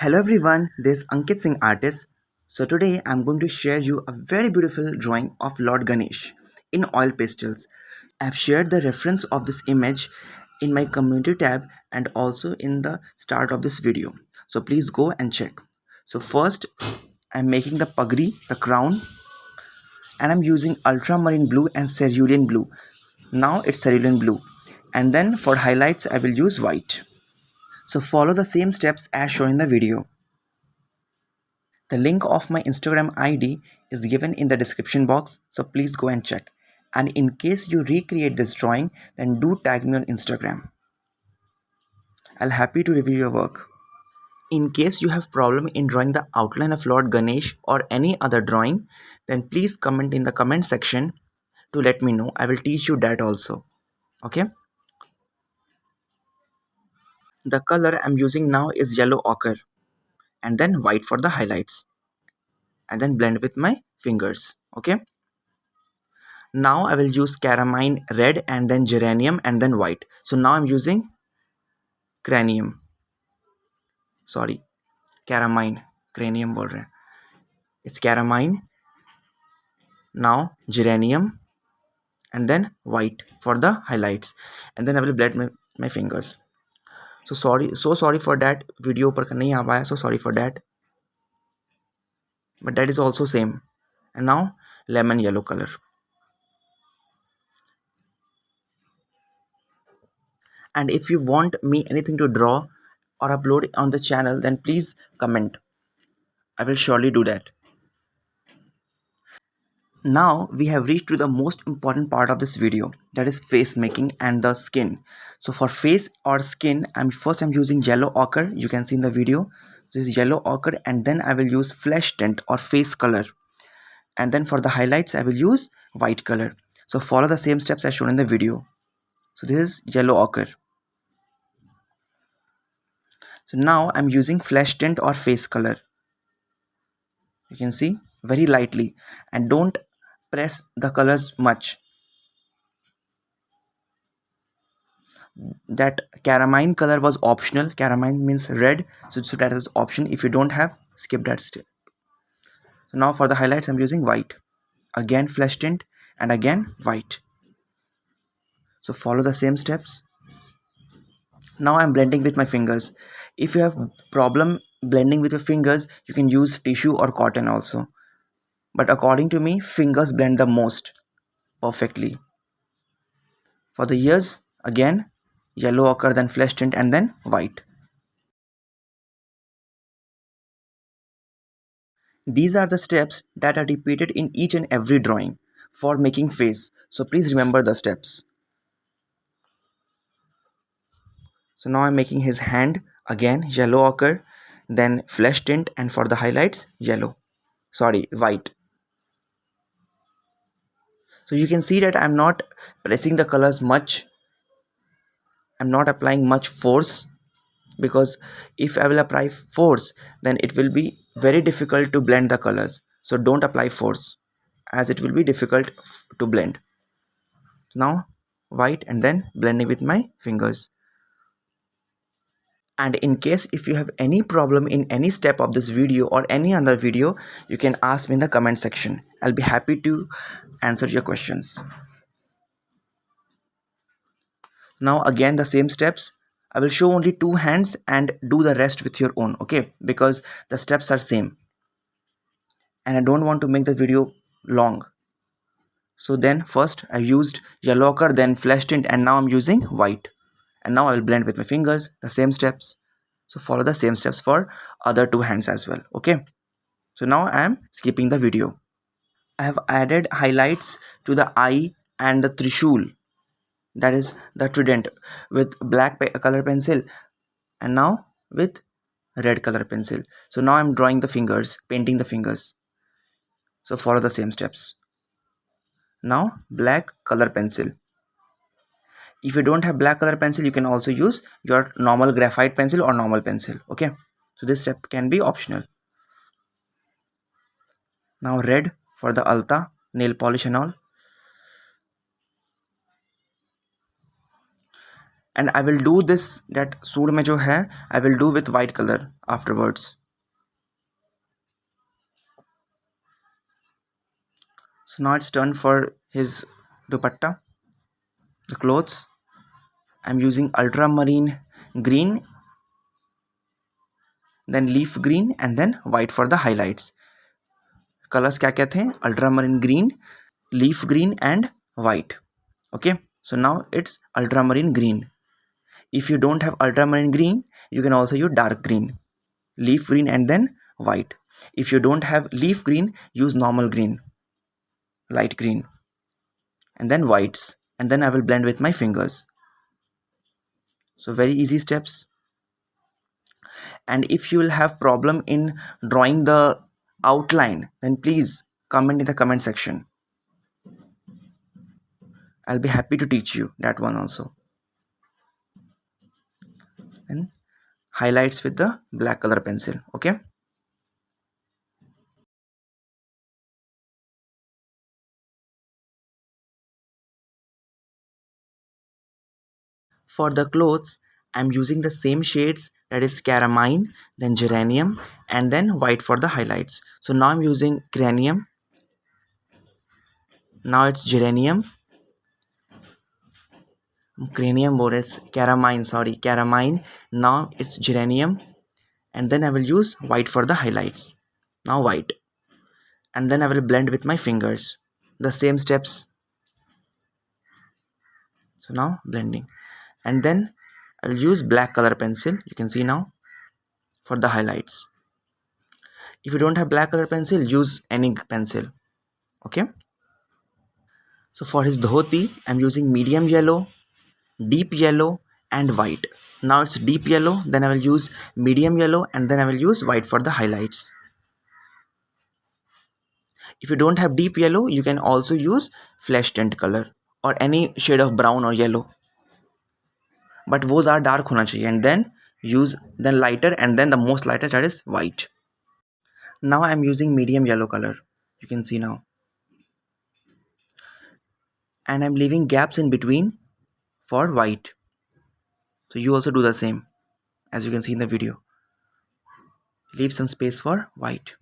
Hello everyone, this is Ankit Singh artist. So today I'm going to share you a very beautiful drawing of Lord Ganesh in oil pastels. I've shared the reference of this image in my community tab and also in the start of this video. So please go and check. So first I'm making the pagri, the crown, and I'm using ultramarine blue and cerulean blue. Now it's cerulean blue. And then for highlights I will use white. So follow the same steps as shown in the video. The link of my Instagram ID is given in the description box, so please go and check. And in case you recreate this drawing, then do tag me on Instagram. I'll happy to review your work. In case you have problem in drawing the outline of Lord Ganesh or any other drawing, then please comment in the comment section to let me know. I will teach you that also. Okay? The color I'm using now is yellow ochre and then white for the highlights and then blend with my fingers. Okay? Now I will use caramine red and then geranium and then white. So now I'm using cranium. Sorry, caramine. Cranium बोल रहे हैं. It's caramine. Now geranium and then white for the highlights. And then I will blend my fingers. So sorry for that. Video पर नहीं आ पाया. So sorry for that. But that is also same. And now lemon yellow color. And if you want me anything to draw or upload on the channel, then please comment. I will surely do that. Now we have reached to the most important part of this video, that is face making and the skin. So for face or skin, I'm using yellow ochre. You can see in the video. So this is yellow ochre and then I will use flesh tint or face color. And then for the highlights, I will use white color. So follow the same steps as shown in the video. So this is yellow ochre. So now I'm using flesh tint or face color. You can see very lightly and don't press the colors much. That caramine color was optional. Caramine means red, so that is option. If you don't have, skip that step. So now for the highlights I'm using white, again flesh tint and again white. So follow the same steps. Now I'm blending with my fingers. If you have problem blending with your fingers, you can use tissue or cotton also, but according to me, fingers blend the most perfectly. For the ears, again yellow ochre, then flesh tint and then white. These are the steps that are repeated in each and every drawing for making face. So please remember the steps. So now I'm making his hand, again yellow ochre, then flesh tint, and for the highlights yellow. Sorry, white. So you can see that I'm not pressing the colors much. I'm not applying much force, because if I will apply force, then it will be very difficult to blend the colors. So don't apply force, as it will be difficult to blend. Now white and then blending with my fingers. And in case if you have any problem in any step of this video or any other video, you can ask me in the comment section. I'll be happy to answer your questions. Now again the same steps. I will show only two hands and do the rest with your own, okay? Because the steps are same and I don't want to make the video long. So then first I used yellow ochre, then flesh tint, and now I'm using white. And now I will blend with my fingers, the same steps. So follow the same steps for other two hands as well, okay? So now I am skipping the video. I have added highlights to the eye and the trishul, that is the trident, with black color pencil and now with red color pencil. So now I'm drawing the fingers, painting the fingers. So follow the same steps. Now black color pencil. If you don't have black color pencil, you can also use your normal graphite pencil or normal pencil, okay? So this step can be optional. Now red for the alta, nail polish and all. And I will do this that suit में जो है I will do with white color afterwards. So now it's turn for his dupatta, the clothes. I'm using ultramarine green, then leaf green, and then white for the highlights. Colors क्या क्या थे? Ultramarine green, leaf green, and white. Okay, so now it's ultramarine green. If you don't have ultramarine green, you can also use dark green, leaf green, and then white. If you don't have leaf green, use normal green, light green, and then whites. And then I will blend with my fingers. So very easy steps. And if you will have problem in drawing the outline, then please comment in the comment section. I'll be happy to teach you that one also. And highlights with the black color pencil. Okay. For the clothes, I'm using the same shades, that is caramine, then geranium, and then white for the highlights. So now I'm using cranium. Now it's geranium. Cranium Boris, caramine, sorry, caramine. Now it's geranium. And then I will use white for the highlights. Now white. And then I will blend with my fingers. The same steps. So now blending. And then I'll use black color pencil. You can see now for the highlights. If you don't have black color pencil, use any pencil. Okay. So for his dhoti, I'm using medium yellow, deep yellow, and white. Now it's deep yellow, then I will use medium yellow, and then I will use white for the highlights. If you don't have deep yellow, you can also use flesh tint color or any shade of brown or yellow. But those are dark होना चाहिए, and then use then lighter, and then the most lighter, that is white. Now I am using medium yellow color. You can see now. And I'm leaving gaps in between for white. So you also do the same, as you can see in the video. Leave some space for white.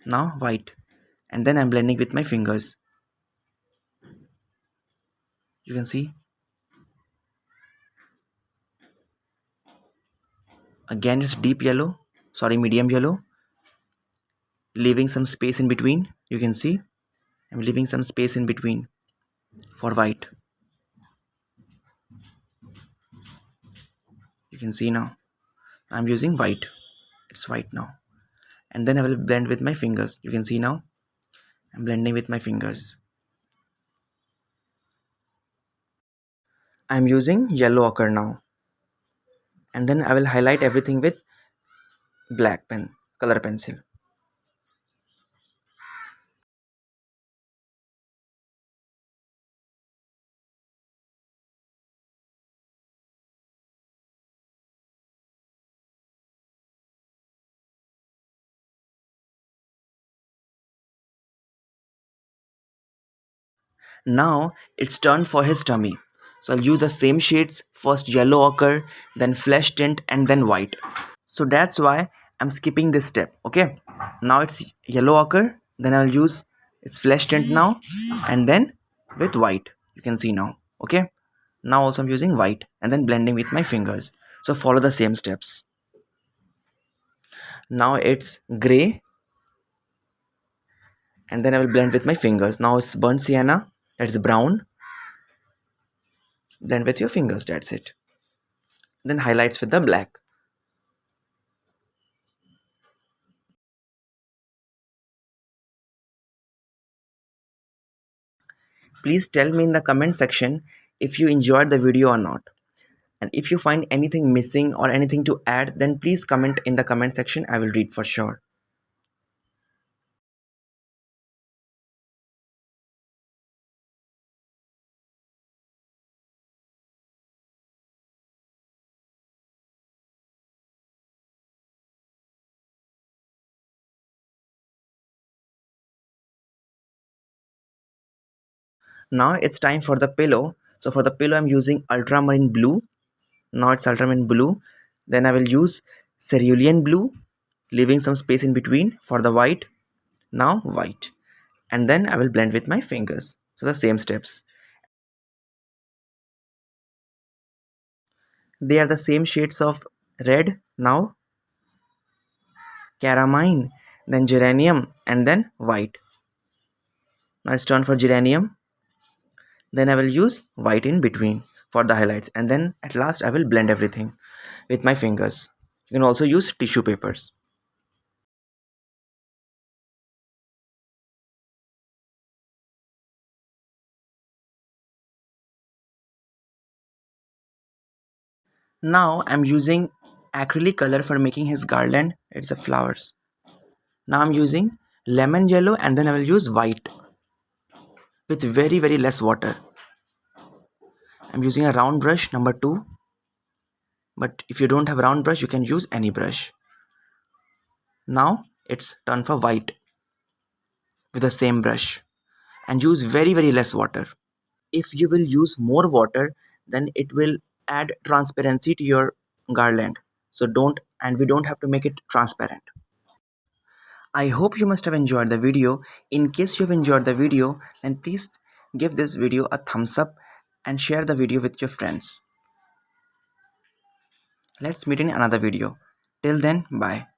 Now white. And then I'm blending with my fingers. You can see. Again it's deep yellow. Sorry, medium yellow. Leaving some space in between. You can see. I'm leaving some space in between for white. You can see now. I'm using white. It's white now. And then I will blend with my fingers. You can see now. I'm blending with my fingers. I'm using yellow ochre now. And then I will highlight everything with black pen, color pencil. Now it's turn for his tummy. So I'll use the same shades, first yellow ochre, then flesh tint, and then white. So that's why I'm skipping this step. Okay. Now it's yellow ochre, then I'll use its flesh tint now, and then with white. You can see now. Okay. Now also I'm using white and then blending with my fingers. So follow the same steps. Now it's gray, and then I will blend with my fingers. Now it's burnt sienna, that's brown. Blend with your fingers, that's it. Then highlights with the black. Please tell me in the comment section if you enjoyed the video or not. And if you find anything missing or anything to add, then please comment in the comment section. I will read for sure. Now it's time for the pillow. So for the pillow I'm using ultramarine blue. Now it's ultramarine blue. Then I will use cerulean blue, leaving some space in between for the white. Now white. And then I will blend with my fingers. So the same steps. They are the same shades of red now, caramine, then geranium, and then white. Now it's turn for geranium. Then I will use white in between for the highlights. And then at last I will blend everything with my fingers. You can also use tissue papers. Now I'm using acrylic color for making his garland. It's a flowers. Now I'm using lemon yellow and then I will use white with very less water. I'm using a round brush number 2, but if you don't have round brush you can use any brush. Now it's turn for white with the same brush and use very less water. If you will use more water, then it will add transparency to your garland. So don't, and we don't have to make it transparent. I hope you must have enjoyed the video. In case you have enjoyed the video, then please give this video a thumbs up and share the video with your friends. Let's meet in another video. Till then, bye.